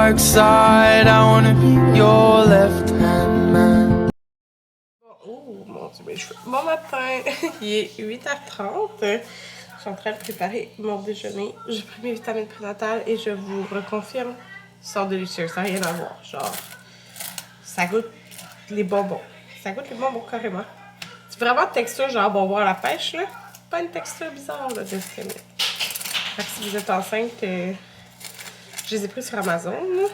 dark side. I wanna be your left hand man. Oh mon dieu, mes cheveux. Bon matin, il est 8h30. Je suis en train de préparer mon déjeuner. J'ai pris mes vitamines prénatales et je vous reconfirme, ils sont délicieux, ça n'a rien à voir. Genre, ça goûte les bonbons. Ça goûte les bonbons carrément. C'est vraiment une texture genre bonbon à la pêche, là. Pas une texture bizarre, là, de ce fait que si vous êtes enceinte, je les ai pris sur Amazon. Là.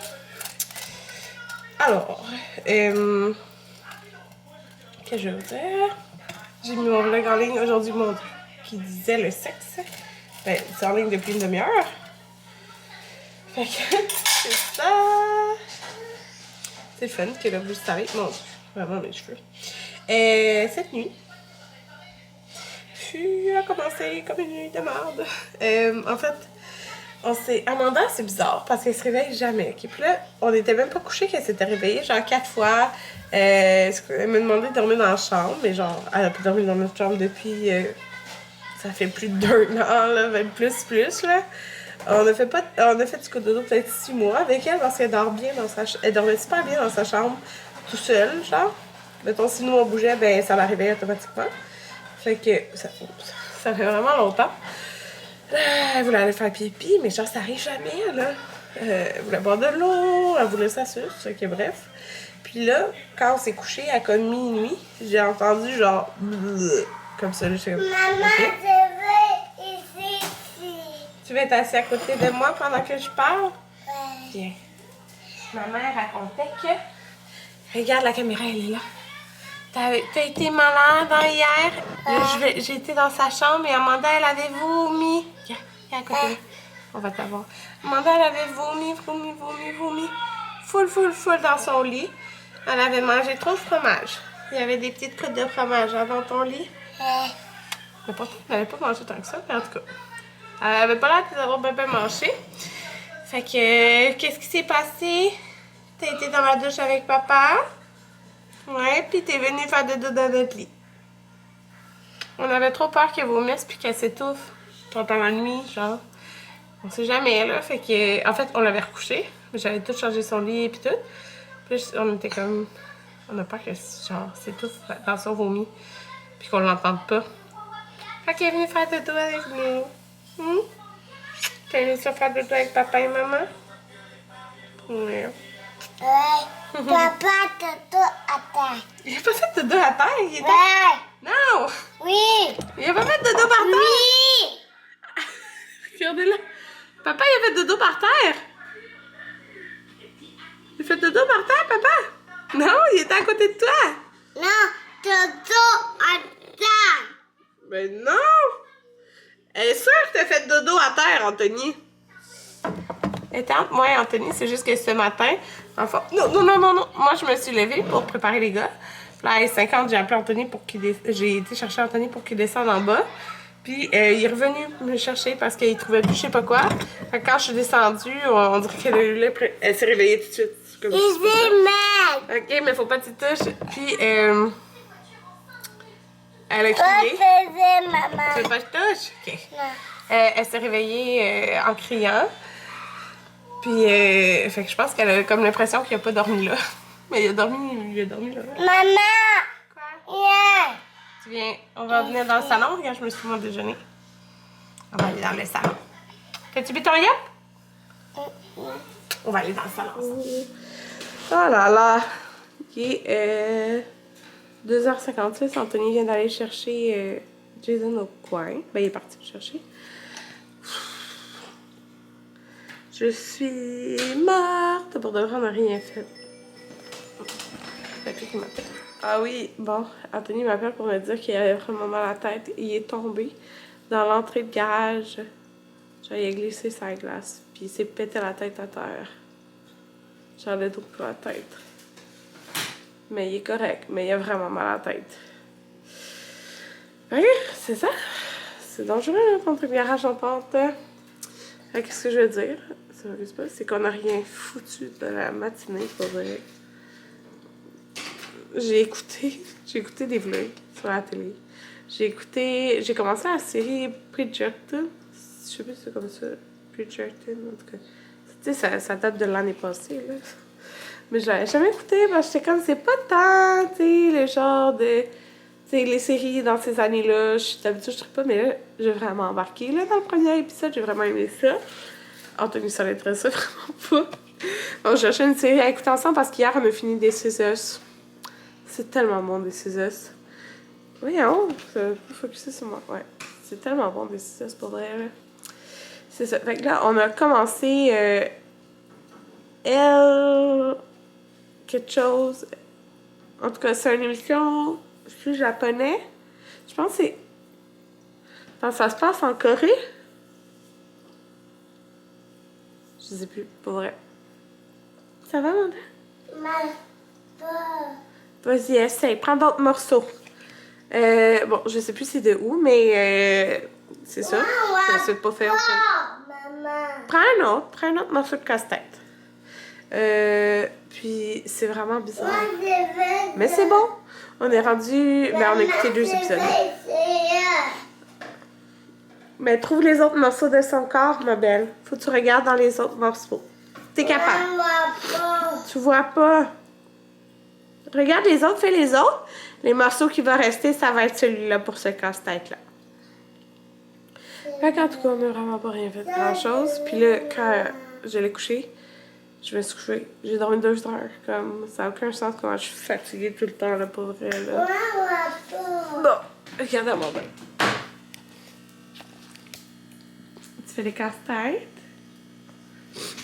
Alors, qu'est-ce que je veux dire? J'ai mis mon vlog en ligne aujourd'hui, mon Dieu, qui disait le sexe. Ben, c'est en ligne depuis une demi-heure. Fait que, c'est ça. C'est fun que là, vous savez. Mon Dieu, vraiment mes cheveux. Cette nuit, a commencé comme une nuit de merde. En fait, Amanda, c'est bizarre parce qu'elle se réveille jamais. Okay? Puis là, on n'était même pas couché qu'elle s'était réveillée, genre 4 fois. Elle m'a demandé de dormir dans la chambre, mais genre, elle a pu dormir dans notre chambre depuis. Ça fait plus de 2 ans, là, même plus, là. On a fait du cododo peut-être 6 mois avec elle parce qu'elle dort bien dans sa chambre. Elle dormait super bien dans sa chambre, tout seule, genre. Mettons, si nous on bougeait, ben ça la réveillait automatiquement. Fait que ça fait vraiment longtemps. Elle voulait aller faire pipi, mais genre ça arrive jamais, là. Elle voulait boire de l'eau, elle voulait s'assurer, fait que bref. Puis là, quand on s'est couché à comme minuit, j'ai entendu genre comme ça, je sais comme. Maman, okay. je veux ici. Tu veux être assis à côté de moi pendant que je parle? Ouais. Bien. Ma mère racontait que. Regarde, la caméra, elle est là. T'as été malade hier. J'ai été dans sa chambre et Amanda, elle avait vomi. Viens à côté. On va t'avoir. Amanda, elle avait vomi. Full dans son lit. Elle avait mangé trop de fromage. Il y avait des petites croûtes de fromage dans ton lit. Mais pourtant, elle n'avait pas mangé tant que ça, mais en tout cas. Elle avait pas l'air d'avoir bien mangé. Fait que, qu'est-ce qui s'est passé? T'as été dans la douche avec papa? Ouais, puis t'es venue faire dodo dans notre lit. On avait trop peur qu'elle vomisse puis qu'elle s'étouffe pendant la nuit, genre. On sait jamais, là. Fait que, en fait, on l'avait recouché. J'avais tout changé son lit et puis tout. Puis on était comme. On a peur que, genre, s'étouffe dans son vomi. Puis qu'on l'entende pas. Fait qu'elle est venue faire dodo avec nous. T'es venue faire dodo avec papa et maman? Ouais. Ouais. Papa, Toto, attends. Il a pas fait dodo à terre, il était. Ouais. Non! Oui. Il a pas fait dodo par terre! Oui. Regardez-là. Papa, il a fait dodo par terre. Il a fait dodo par terre, papa? Non, il était à côté de toi. Non, Toto, attends. Mais non! Elle est sûre que t'as fait dodo à terre, Anthony. Moi, Anthony, c'est juste que ce matin, enfin, non. Moi, je me suis levée pour préparer les gars. Puis là, à 50, j'ai appelé Anthony pour j'ai été chercher Anthony pour qu'il descende en bas. Puis il est revenu me chercher parce qu'il trouvait plus je sais pas quoi. Fait que quand je suis descendue, on dirait qu'elle s'est réveillée tout de suite. Il fait mal. Ok, mais faut pas que tu touches. Puis elle a Oh, crié. bébé, maman. Tu veux pas que je touche? Ok. Non. Elle s'est réveillée en criant. Puis, fait que je pense qu'elle a comme l'impression qu'il a pas dormi là. Mais il a dormi là. Maman. Quoi? Viens. Tu viens, on va venir dans le salon. Regarde, je me suis fait mon déjeuner. On va aller dans le salon. T'as-tu bu ton yop? On va aller dans le salon. Oh là là. Il est 2h56. Anthony vient d'aller chercher Jason au coin. Ben, il est parti le chercher. Je suis morte. Pour de vrai, on n'a rien fait. C'est qui m'appelle. Ah oui, bon, Anthony m'appelle pour me dire qu'il avait vraiment mal à la tête. Il est tombé dans l'entrée de garage. Genre, il a glissé sa glace. Puis il s'est pété la tête à terre. Genre, le dos pour la tête. Mais il est correct. Mais il a vraiment mal à la tête. Ok, c'est ça. C'est dangereux, là, ton truc de garage en pente. Qu'est-ce que je veux dire? C'est qu'on n'a rien foutu de la matinée pour vrai. J'ai écouté des vlogs sur la télé. J'ai commencé la série Bridgerton. Je sais pas si c'est comme ça. Bridgerton, en tout cas. Tu sais, ça date de l'année passée, là. Mais je l'avais jamais écouté parce que j'étais comme, c'est pas tant, tu sais, le genre de... Tu sais, les séries dans ces années-là, d'habitude, je ne pas, mais là, j'ai vraiment embarqué, là, dans le premier épisode, j'ai vraiment aimé ça. Anthony, ça l'intéressait vraiment pas. On cherchait une série à écouter ensemble parce qu'hier, on a fini des Us. C'est tellement bon, des Us. Voyons, faut focusser sur moi, ouais. C'est tellement bon, des Us, pour vrai, là. C'est ça. Fait que là, on a commencé... quelque chose. En tout cas, c'est une émission japonais. Je pense que c'est. Enfin, ça se passe en Corée. Je sais plus, pour vrai. Ça va, maman? Vas-y, essaye. Prends d'autres morceaux. Bon, je sais plus c'est de où, mais c'est ça. Ça ne pas fait aucun. Prends un autre morceau de casse-tête. Puis c'est vraiment bizarre. Mais c'est bon. On est rendu... Ben, on a écouté 2 épisodes. Mais trouve les autres morceaux de son corps, ma belle. Faut que tu regardes dans les autres morceaux. T'es capable. Tu vois pas. Regarde les autres, fais les autres. Les morceaux qui vont rester, ça va être celui-là pour ce casse-tête-là. Fait qu'en tout cas, on n'a vraiment pas rien fait de grand-chose. Puis là, quand je l'ai couché, je me suis couchée. J'ai dormi 2 heures. Comme, ça n'a aucun sens comment je suis fatiguée tout le temps, là, pour vrai, là. Bon, regarde à mon bain. Tu fais des casse-têtes.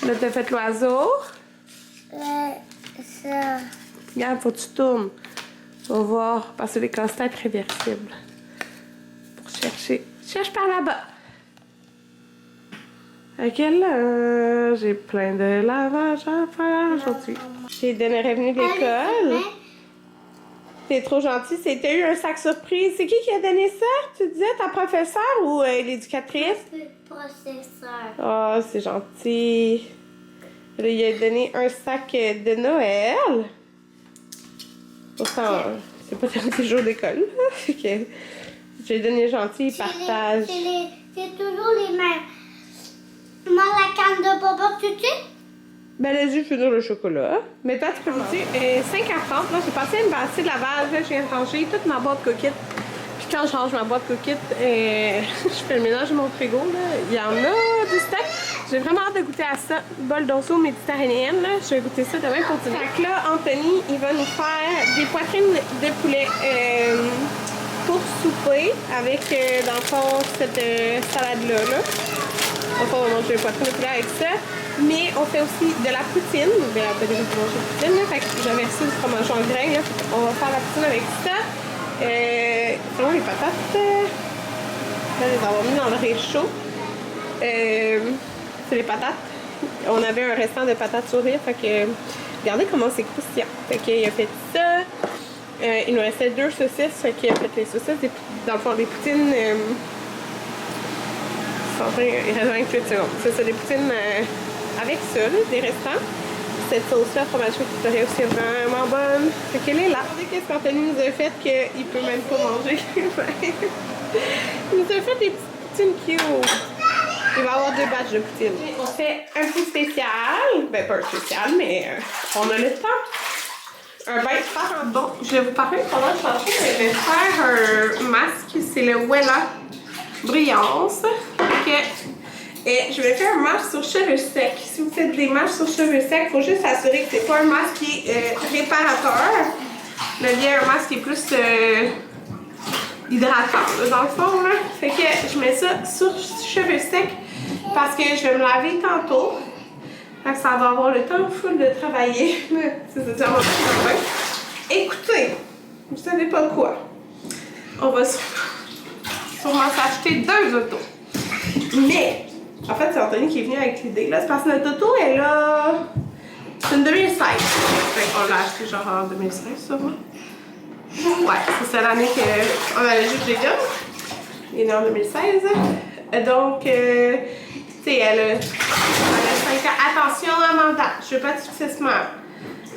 Là, t'as fait l'oiseau. Ça. Regarde, faut que tu tournes. On va voir, parce que les casse-têtes réversibles. Pour chercher. Cherche par là-bas. Ok, là, j'ai plein de lavage à faire aujourd'hui. J'ai donné revenu de l'école. T'es trop gentil. T'as eu un sac surprise. C'est qui a donné ça? Tu disais, ta professeure ou l'éducatrice? Le professeur. Oh, c'est gentil. Là, il a donné un sac de Noël. Pourtant, c'est pas tellement des jours d'école. Okay. J'ai donné gentil, il partage. C'est toujours les mêmes. Dans la canne de papa, tu sais? Ben, les yeux finir le chocolat. Mais toi, tu peux me dire, 5h30, là, j'ai passé une batterie de lavage, là, je viens de ranger toute ma boîte coquette. Puis quand je range ma boîte coquette, je fais le ménage de mon frigo, là. Il y en a du stock. J'ai vraiment hâte de goûter à ça. Bol d'osso méditerranéenne, là. Je vais goûter ça demain pour dîner. Fait que là, Anthony, il va nous faire des poitrines de poulet pour souper avec, dans le fond, cette salade-là, là. Enfin, on va manger des poitrines de poulet avec ça. Mais on fait aussi de la poutine. Ben, on peut déjà manger de poutine, là. Fait que j'avais reçu du fromage en grain, là. On va faire la poutine avec ça. Sinon, les patates, là, les avoir mis dans le réchaud. C'est les patates. On avait un restant de patates sourires. Fait que, regardez comment c'est croustillant. Fait qu'il a fait ça. Il nous restait 2 saucisses. Fait qu'il a fait les saucisses. Dans le fond, des poutines. Il reste 28 secondes. C'est ça, des poutines avec ça, là, des restants. Cette sauce-là, fromage Victoria aussi, est vraiment bonne. Fait qu'elle est là. Regardez qu'est-ce qu'Anthony nous a fait qu'il peut même pas manger. Il nous a fait des petites poutines cute. Il va y avoir 2 batchs de poutine. On fait un coup spécial. Ben, pas un spécial, mais on a le temps. Un bain de faire. Bon, je vais vous parler pendant que je suis en train de faire un masque. C'est le Wella Brillance. Et je vais faire un masque sur cheveux secs. Si vous faites des masques sur cheveux secs, il faut juste s'assurer que c'est pas un masque qui est réparateur, mais bien un masque qui est plus hydratant, là, dans le fond. Là. Fait que je mets ça sur cheveux secs parce que je vais me laver tantôt. Fait que ça va avoir le temps full de travailler. C'est ça, mon temps. Écoutez, vous savez pas quoi? On va sûrement s'acheter 2 autos. Mais, en fait, c'est Anthony qui est venu avec l'idée. Là, c'est parce que notre auto est là. C'est une 2016. On l'a acheté genre en 2016, sûrement. Ouais, c'est ça l'année qu'on avait juste les gars. Il est né en 2016. Donc, tu sais, elle a 5 ans. Attention, Amanda, je veux pas te fixer ce mal.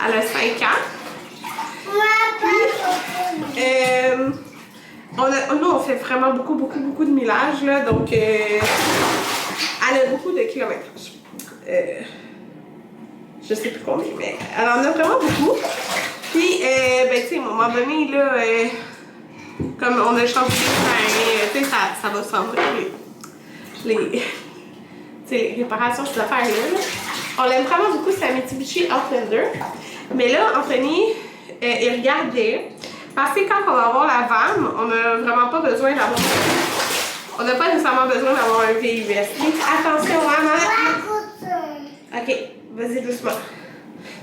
Elle a 5 ans. Nous, on fait vraiment beaucoup de millage, là, donc elle a beaucoup de kilométrage. je sais plus combien, mais elle en a vraiment beaucoup. Puis, ben, tu sais, à un moment donné, là, comme on a changé tu sais, ça va sembler les réparations, ces affaires-là. Là. On l'aime vraiment beaucoup, c'est la Mitsubishi Outlander. Mais là, Anthony, il regardait. Parce que quand on va avoir la vanne, on n'a vraiment pas besoin d'avoir. On n'a pas nécessairement besoin d'avoir un VUS. Attention, vraiment. Ok, vas-y doucement.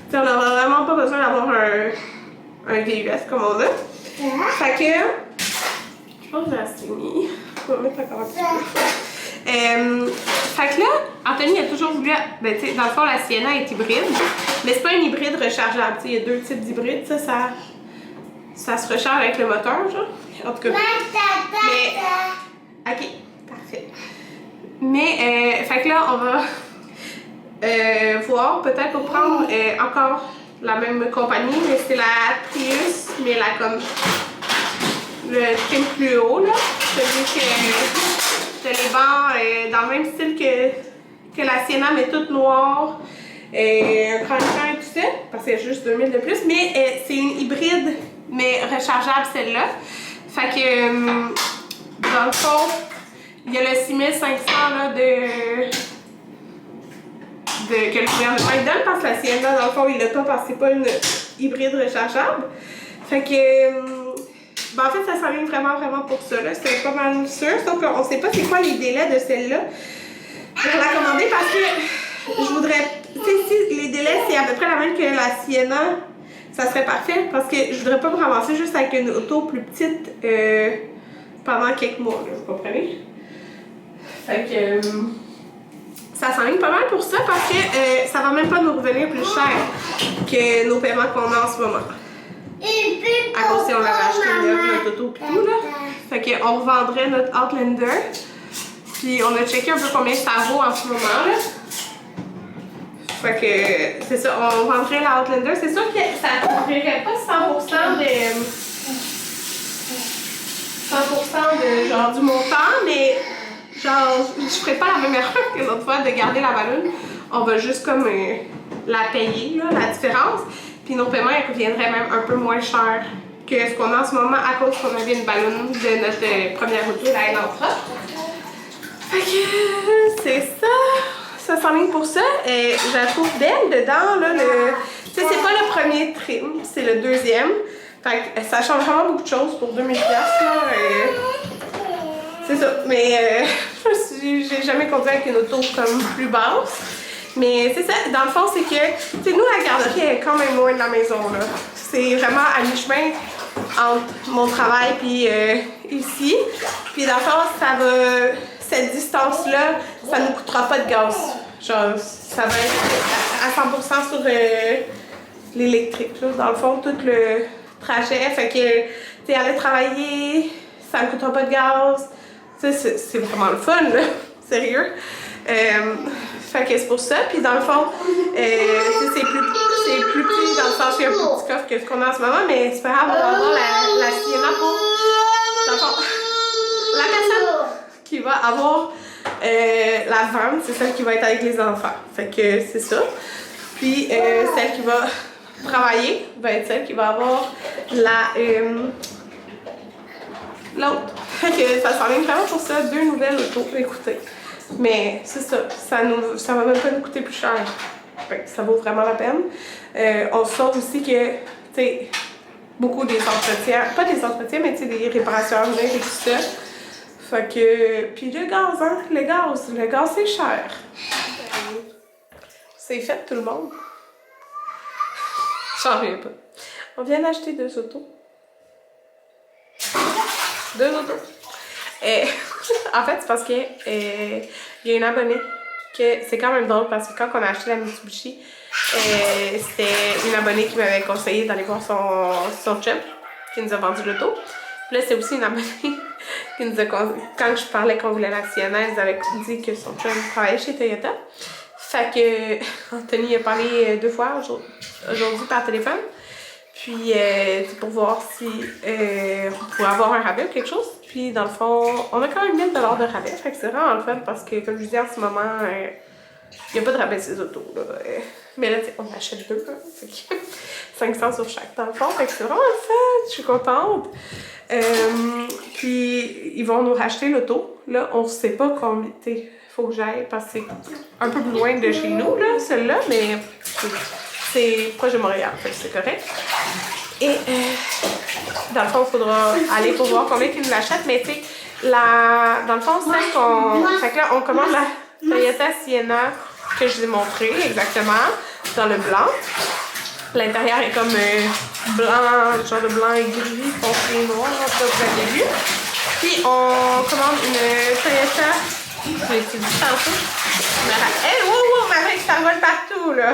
T'sais, on n'a vraiment pas besoin d'avoir un VUS comme on a. Fait que. Je pense que j'ai assez mis. On va mettre encore un petit peu. Fait que là, Anthony a toujours voulu. Ben, tu sais, dans le fond, la Sienna est hybride. Mais c'est pas une hybride rechargeable. Il y a deux types d'hybrides. Ça se recharge avec le moteur, genre. En tout cas. Mais. Ok, parfait. Mais, fait que là, on va voir, peut-être pour prendre encore la même compagnie, mais c'est la Prius, mais la comme le trim plus haut, là. Celui que les bancs dans le même style que la Sienna, mais toute noire. Un cran et tout ça, parce qu'il y a juste 2000 de plus, mais c'est une hybride, mais rechargeable celle-là. Fait que, dans le fond, il y a le 6500 là, que le gouvernement donne, parce que la Sienna, dans le fond, il l'a pas parce que c'est pas une hybride rechargeable. Fait que, ben, en fait, ça s'enligne vraiment pour ça, là. C'est pas mal sûr, sauf qu'on sait pas c'est quoi les délais de celle-là pour la commander, parce que je voudrais. Tu sais, si les délais c'est à peu près la même que la Sienna, ça serait parfait parce que je voudrais pas me ramasser juste avec une auto plus petite pendant quelques mois, là, vous comprenez? Fait que ça s'enligne pas mal pour ça parce que ça va même pas nous revenir plus cher que nos paiements qu'on a en ce moment. À cause si on avait acheté notre auto pis tout, là. Fait qu'on revendrait notre Outlander. Puis on a checké un peu combien ça vaut en ce moment, là. Fait que c'est ça, on vendrait la Outlander. C'est sûr que ça ne couvrirait pas 100% de genre du montant, mais genre je ferais pas la même erreur que l'autre fois de garder la ballonne. On va juste comme la payer, là, la différence. Puis nos paiements ils reviendraient même un peu moins cher que ce qu'on a en ce moment à cause qu'on avait une ballonne de notre première auto, la Elantra. Fait que c'est ça. Ça s'enligne pour ça. Je la trouve belle dedans. Là, tu sais, c'est pas le premier trim, c'est le deuxième. Fait que ça change vraiment beaucoup de choses pour 2000$. C'est ça. Mais j'ai jamais conduit avec une auto comme plus basse. Mais c'est ça. Dans le fond, c'est que, tu sais, nous, la garderie est quand même loin de la maison. Là. C'est vraiment à mi-chemin entre mon travail puis ici. Puis dans le fond, ça va. Cette distance-là, ça ne nous coûtera pas de gaz. Genre, ça va être à 100% sur l'électrique. Dans le fond, tout le trajet. Fait que, tu sais, aller travailler, ça ne coûtera pas de gaz. C'est vraiment le fun, là. Sérieux. Fait que c'est pour ça. Puis dans le fond, c'est plus petit dans le sens qu'il y a un plus petit coffre que ce qu'on a en ce moment. Mais c'est pas grave, on va avoir la Sienna pour. Dans le fond, la personne qui va avoir la vanne, c'est celle qui va être avec les enfants. Fait que c'est ça. Puis celle qui va travailler va être celle qui va avoir l'autre. Fait que ça s'enligne vraiment pour ça, 2 nouvelles autos. Écoutez. Mais c'est ça, ça va même pas nous coûter plus cher. Fait que ça vaut vraiment la peine. On sauve aussi que, tu sais, beaucoup des entretiens, pas des entretiens, mais tu sais, des réparations en et tout ça. Fait que, puis le gaz, hein, le gaz c'est cher. C'est fait tout le monde. J'en reviens pas. On vient d'acheter 2 autos. 2 autos. En fait, c'est parce que il y a une abonnée que c'est quand même drôle parce que quand on a acheté la Mitsubishi, c'était une abonnée qui m'avait conseillé d'aller voir son chum qui nous a vendu l'auto. Puis là, c'est aussi une abonnée qui nous a quand je parlais qu'on voulait la Sienna, elle nous avait dit que son chum travaillait chez Toyota. Fait que Anthony a parlé 2 fois aujourd'hui par téléphone. Puis c'est pour voir si on pourrait avoir un rabais ou quelque chose. Puis dans le fond, on a quand même 1000$ de rabais. Fait que c'est vraiment le fun parce que comme je vous dis en ce moment, il n'y a pas de rabais de ces autos. Là. Mais là, tu sais, on achète 2, là. Fait que 500 sur chaque dans le fond. Fait que c'est vraiment le fun. Je suis contente. Puis, ils vont nous racheter l'auto. Là, on sait pas combien. Il faut que j'aille parce que c'est un peu plus loin de chez nous, là, celle-là, mais c'est proche de Montréal. Fait que c'est correct. Et dans le fond, il faudra aller pour voir combien ils nous l'achètent. Mais tu sais, dans le fond, celle qu'on. Fait que là, on commande la Toyota Sienna que je vous ai montré exactement dans le blanc. L'intérieur est comme blanc, genre de blanc et gris, foncé noir, en tout cas, vous avez vu. Puis on commande une Toyota, je l'ai dit tantôt. Hey, wow, ma main qui s'envole partout, là.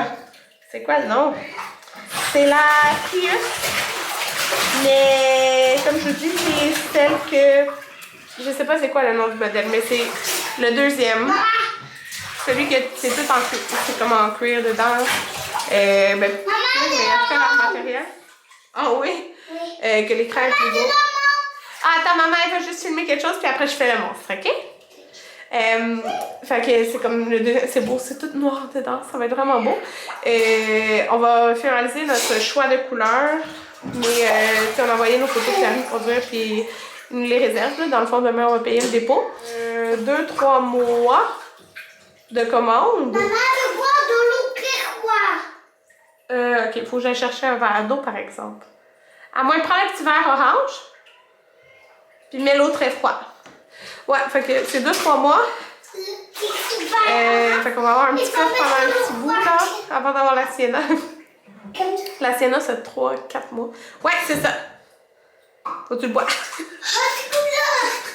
C'est quoi le nom? C'est la Prius. Mais comme je vous dis, c'est celle que. Je sais pas c'est quoi le nom du modèle, mais c'est le deuxième. Celui que c'est tout en cuir, c'est comme en cuir dedans. Ben, mais en tout cas, leur matériel. Ah oui? Que l'écran est plus beau. Ah, attends, maman, elle va juste filmer quelque chose, puis après, je fais le monstre, ok? Fait que c'est comme c'est beau, c'est tout noir dedans, ça va être vraiment beau. On va finaliser notre choix de couleurs, mais on a envoyé nos photos de permis de conduire, puis ils nous les réservent. Là. Dans le fond, demain, on va payer le dépôt. 2-3 mois de commande. Maman, je bois de l'eau claire. Ok, faut que j'aille chercher un verre d'eau, par exemple. À moins de prendre un petit verre orange, puis mets l'eau très froide. Ouais, fait que c'est 2-3 mois. Fait qu'on va avoir un petit peu pendant un petit bout, là, avant d'avoir la Sienna. La Sienna, c'est 3-4 mois. Ouais, c'est ça. Faut que tu le bois.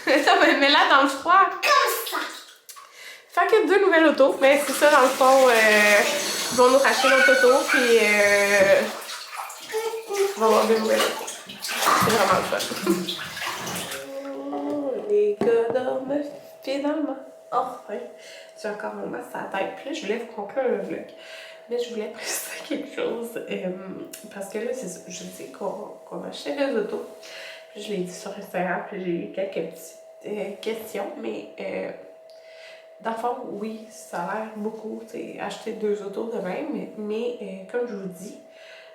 Ça, mets-la dans le froid. Comme ça. Fait que 2 nouvelles autos. Mais c'est ça, dans le fond, ils vont nous racheter notre auto, puis on va avoir 2 nouvelles autos. C'est vraiment le fun. Les gars dorment finalement. Enfin, j'ai encore mon masque à la tête. Puis là, je voulais vous conclure le vlog. Mais je voulais préciser quelque chose. Parce que là, je sais qu'on achète des autos. Puis je l'ai dit sur Instagram. Puis j'ai eu quelques petites questions. Mais dans le fond, oui, ça a l'air beaucoup. Acheter 2 autos de même. Mais comme je vous dis,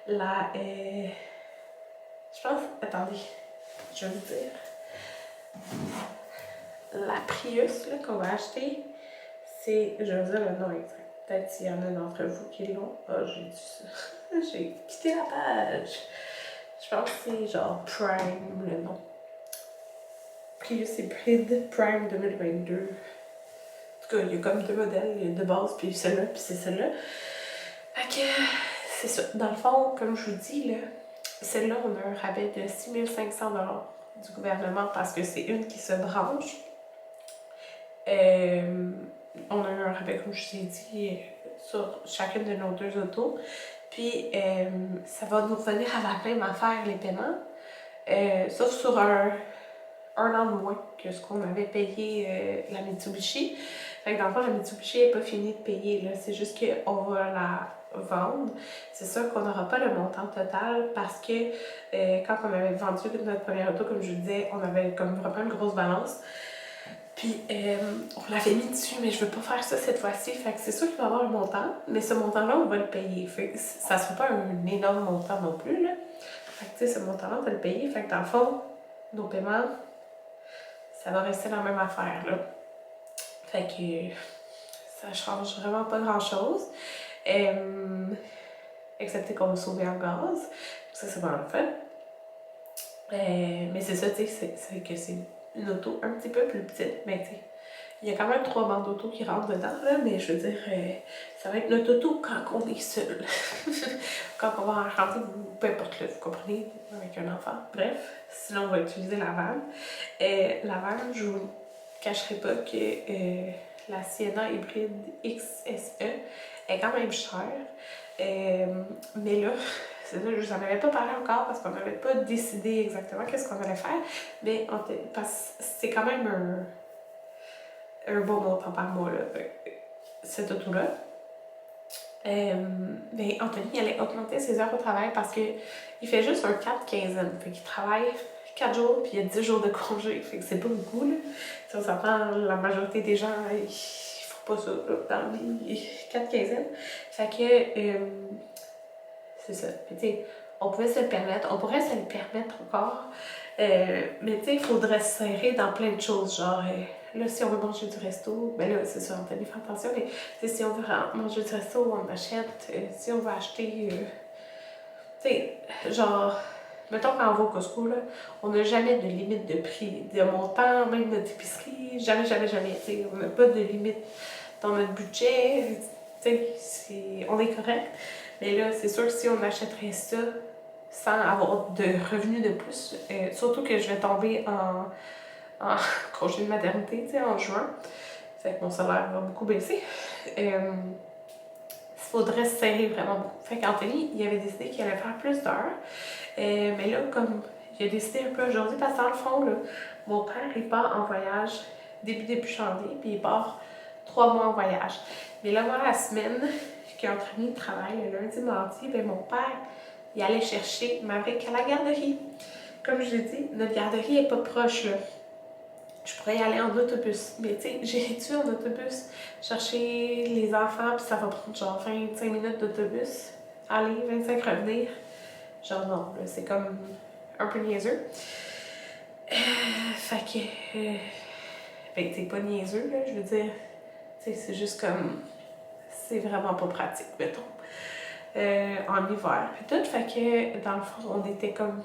la. Je pense. Attendez. Je vais vous dire. La Prius qu'on va acheter, c'est. Je vais vous dire le nom exact. Peut-être s'il y en a d'entre vous qui l'ont. Ah, j'ai dit ça. J'ai quitté la page. Je pense que c'est genre Prime le nom. Prius Hybride Prime 2022. En tout cas, il y a comme 2 modèles. Il y a de base, puis celle-là, puis c'est celle-là. Fait que c'est ça. Dans le fond, comme je vous dis, là, celle-là, on a un rabais de 6 500 $ du gouvernement parce que c'est une qui se branche. On a eu un rabais, comme je vous ai dit, sur chacune de nos 2 autos. Puis, ça va nous revenir à la même affaire, les paiements. Sauf sur un an de moins que ce qu'on avait payé la Mitsubishi. Fait que dans le fond, la Mitsubishi n'est pas finie de payer. Là. C'est juste qu'on va la vendre. C'est sûr qu'on n'aura pas le montant total parce que quand on avait vendu notre première auto, comme je vous disais, on avait comme vraiment une grosse balance. Puis on l'avait mis dessus, mais je veux pas faire ça cette fois-ci. Fait que c'est sûr qu'il va y avoir un montant, mais ce montant-là, on va le payer. Fait que ça sera pas un énorme montant non plus, là. Fait que tu sais, ce montant-là, on va le payer. Fait que dans le fond, nos paiements, ça va rester la même affaire, là. Fait que ça change vraiment pas grand-chose. Excepté qu'on va sauver en gaz. Ça, c'est vraiment le fun. Mais c'est ça, tu sais, c'est que c'est une auto un petit peu plus petite, mais tu sais, il y a quand même 3 bandes d'auto qui rentrent dedans, là, mais je veux dire, ça va être notre auto quand on est seul. Quand on va rentrer, peu importe, là, vous comprenez, avec un enfant. Bref, sinon on va utiliser la vanne. La vanne, je vous cacherai pas que la Sienna hybride XSE est quand même chère. Mais là, je vous en avais pas parlé encore parce qu'on n'avait pas décidé exactement qu'est-ce qu'on allait faire. Mais parce que c'est quand même un bon montant par mois, là, cette auto-là. Mais Anthony allait augmenter ses heures au travail parce qu'il fait juste un 4 quinzaine. Fait qu'il travaille 4 jours puis il y a 10 jours de congé. Fait que c'est pas beaucoup, là. Si on s'entend, la majorité des gens, ils pas ça, là, dans les 4 quinzaines. Fait que, c'est ça. Tu sais, on pouvait se le permettre, on pourrait se le permettre encore. Mais tu sais, il faudrait se serrer dans plein de choses. Genre, là, si on veut manger du resto, ben là, c'est sûr, on doit faire attention. Mais tu sais, si on veut manger du resto, on achète. Si on veut acheter, tu sais, genre, mettons quand on va au Costco, là, on n'a jamais de limite de prix, de montant, même notre épicerie. Jamais, jamais, jamais. Tu sais, on n'a pas de limite dans notre budget. Tu sais, on est correct. Mais là, c'est sûr que si on achèterait ça sans avoir de revenus de plus, surtout que je vais tomber en congé de maternité, tu sais, en juin, fait que mon salaire va beaucoup baisser. Il faudrait se serrer vraiment beaucoup. Fait qu'Anthony, il avait décidé qu'il allait faire plus d'heures. Mais là, comme il a décidé un peu aujourd'hui, parce que dans le fond, là, mon père, il part en voyage début janvier, puis il part 3 mois en voyage. Mais là, moi, la semaine qu'Anthony travaille, le lundi, mardi, ben mon père, il allait chercher Maverick à la garderie. Comme je l'ai dit, notre garderie est pas proche, là. Je pourrais y aller en autobus. Mais tu sais, j'irai-tu en autobus chercher les enfants, puis ça va prendre genre 25 minutes d'autobus. Aller, 25 revenir. Genre non, là, c'est comme un peu niaiseux. Fait que... ben, c'est pas niaiseux, là, je veux dire. Tu sais, c'est juste comme... C'est vraiment pas pratique, mettons. En hiver. Puis tout, fait que dans le fond, on était comme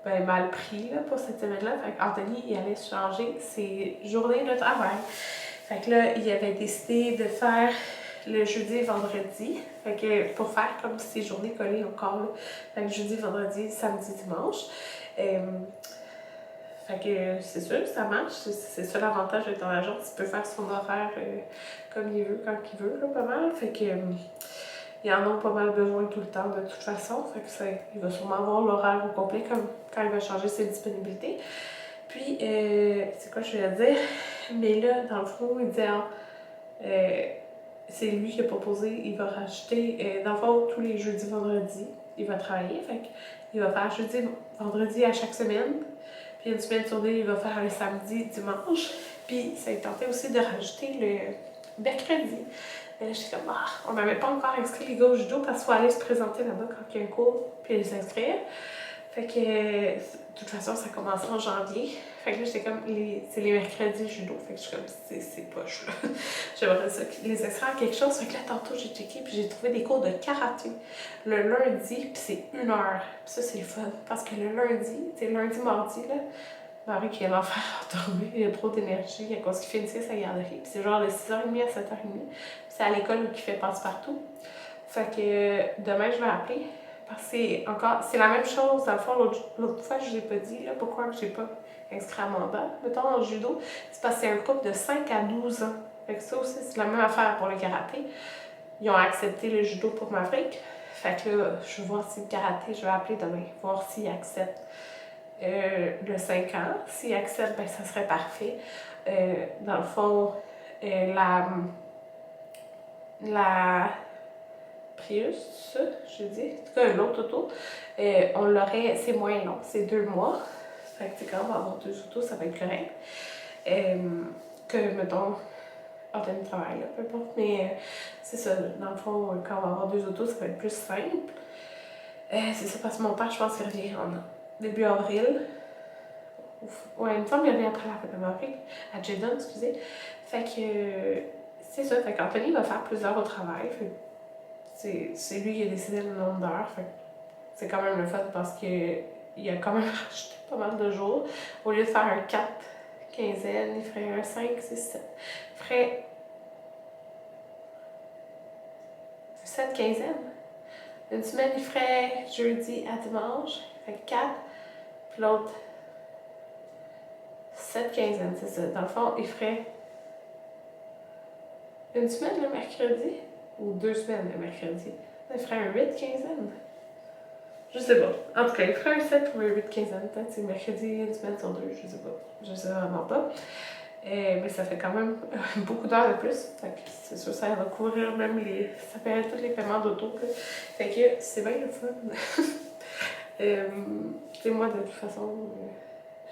ben, mal pris là, pour cette semaine-là. Fait qu'Anthony, il allait changer ses journées de travail. Fait que là, il avait décidé de faire le jeudi et vendredi. Fait que pour faire comme ces journées collées encore, là. Fait que jeudi, vendredi, samedi, dimanche. Fait que c'est sûr, ça marche. C'est ça l'avantage d'être en agence. Il peut faire son horaire comme il veut, quand il veut, là, pas mal. Fait que ils en ont pas mal besoin tout le temps de toute façon. Fait que il va sûrement avoir l'horaire au complet comme quand il va changer ses disponibilités. Puis, c'est quoi je voulais dire? Mais là, dans le fond, il disait, c'est lui qui a proposé, il va rajouter, dans le fond, tous les jeudis, vendredis, il va travailler. Fait qu'il va faire jeudi, vendredi à chaque semaine. Puis une semaine sur deux, il va faire le samedi, dimanche. Puis ça a tenté aussi de rajouter le mercredi. Mais là, j'étais comme, on m'avait pas encore inscrit les gars au judo parce qu'il faut aller se présenter là-bas quand il y a un cours, puis les inscrire. Fait que, de toute façon, ça commence en janvier. Fait que là, j'étais comme, c'est les mercredis judo. Fait que je suis comme, c'est poche, là. J'aimerais ça les inscrire à quelque chose. Fait que là, tantôt, j'ai checké, puis j'ai trouvé des cours de karaté le lundi, puis c'est 1 heure. Puis ça, c'est le fun. Parce que le lundi, tu sais, lundi, mardi, là, Marie qui est l'enfer à dormir, il a trop d'énergie à cause qu'il finissait sa garderie. Puis c'est genre de 6h30 à 7h30. Puis c'est à l'école qu'il fait passe-partout. Fait que demain, je vais appeler. Parce que c'est la même chose. Dans le fond, l'autre fois, je ne l'ai pas dit, là, pourquoi je n'ai pas inscrit à mandat. Mettons, en judo, c'est parce que c'est un couple de 5 à 12 ans. Fait que ça aussi, c'est la même affaire pour le karaté. Ils ont accepté le judo pour Maverick. Fait que là, je vais voir si le karaté, je vais appeler demain, voir s'il accepte le 5 ans. S'il accepte, ben, ça serait parfait. Dans le fond, la Prius, ça, je dis, en tout cas, l'autre auto, on l'aurait, c'est moins long, c'est 2 mois. Fait que, quand on va avoir 2 autos, ça va être correct. Que, mettons, Anthony travaille là, peu importe, mais c'est ça, dans le fond, quand on va avoir 2 autos, ça va être plus simple. C'est ça, parce que mon père, je pense qu'il revient en début avril. Ouais, il me semble qu'il revient après la fête de Maverick, à Jeddah, excusez. Fait que, c'est ça, fait qu'Anthony va faire plusieurs au travail. C'est lui qui a décidé le nombre d'heures. C'est quand même le fun parce qu'il a quand même rajouté pas mal de jours. Au lieu de faire un 4 quinzaine, il ferait un 5, 6, 7. Il ferait 7 quinzaines. Une semaine, il ferait jeudi à dimanche. Il fait 4. Puis l'autre, 7 quinzaines, c'est ça. Dans le fond, il ferait une semaine le mercredi. Ou 2 semaines le mercredi. Il ferait un 8 quinzaine. Je sais pas. En tout cas, il ferait un 7 ou un 8 quinzaine. Peut-être c'est mercredi, une semaine sur 2, je sais pas. Je sais vraiment pas. Mais ça fait quand même beaucoup d'heures de plus. Fait que c'est sûr, ça va couvrir même ça paierait tous les paiements d'auto. Fait que c'est bien le fun. Tu sais, moi, de toute façon,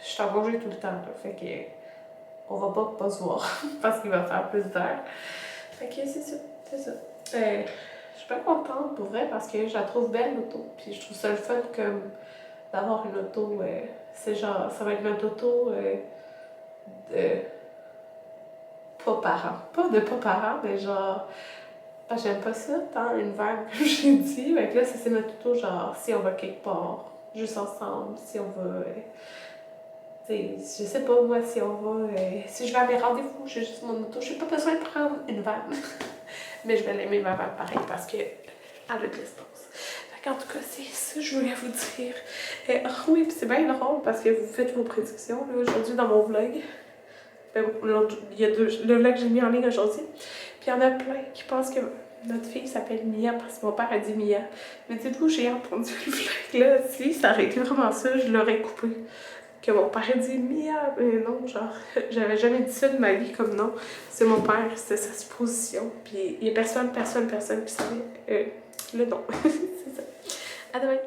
je suis embauchée tout le temps. Là, fait que on va pas se voir parce qu'il va faire plus d'heures. Fait que c'est ça, c'est ça. Je suis pas contente pour vrai parce que je la trouve belle l'auto. Puis je trouve ça le fun comme d'avoir une auto. C'est genre, ça va être notre auto de pas parents. Pas de pas parents, mais genre. Parce que j'aime pas ça, tant une vague comme j'ai dit. Fait que là, c'est notre auto, genre, si on va quelque part, juste ensemble, si on va. Je sais pas, moi, si on va. Si je vais à mes rendez-vous, j'ai juste mon auto. J'ai pas besoin de prendre une vanne. Mais je vais l'aimer, ma vanne, pareil, parce que elle a de l'espace. Fait qu'en tout cas, c'est ça que je voulais vous dire. Oui, puis c'est bien drôle parce que vous faites vos prédictions là, aujourd'hui dans mon vlog. Ben, il y a le vlog que j'ai mis en ligne aujourd'hui. Puis il y en a plein qui pensent que notre fille s'appelle Mia parce que mon père a dit Mia. Mais dites-vous, j'ai entendu le vlog là. Si ça aurait été vraiment ça, je l'aurais coupé. Que mon père a dit Mia. Mais non, genre, j'avais jamais dit ça de ma vie comme non. C'est mon père, c'était sa supposition. Puis il y a personne qui savait le nom. C'est ça. À demain.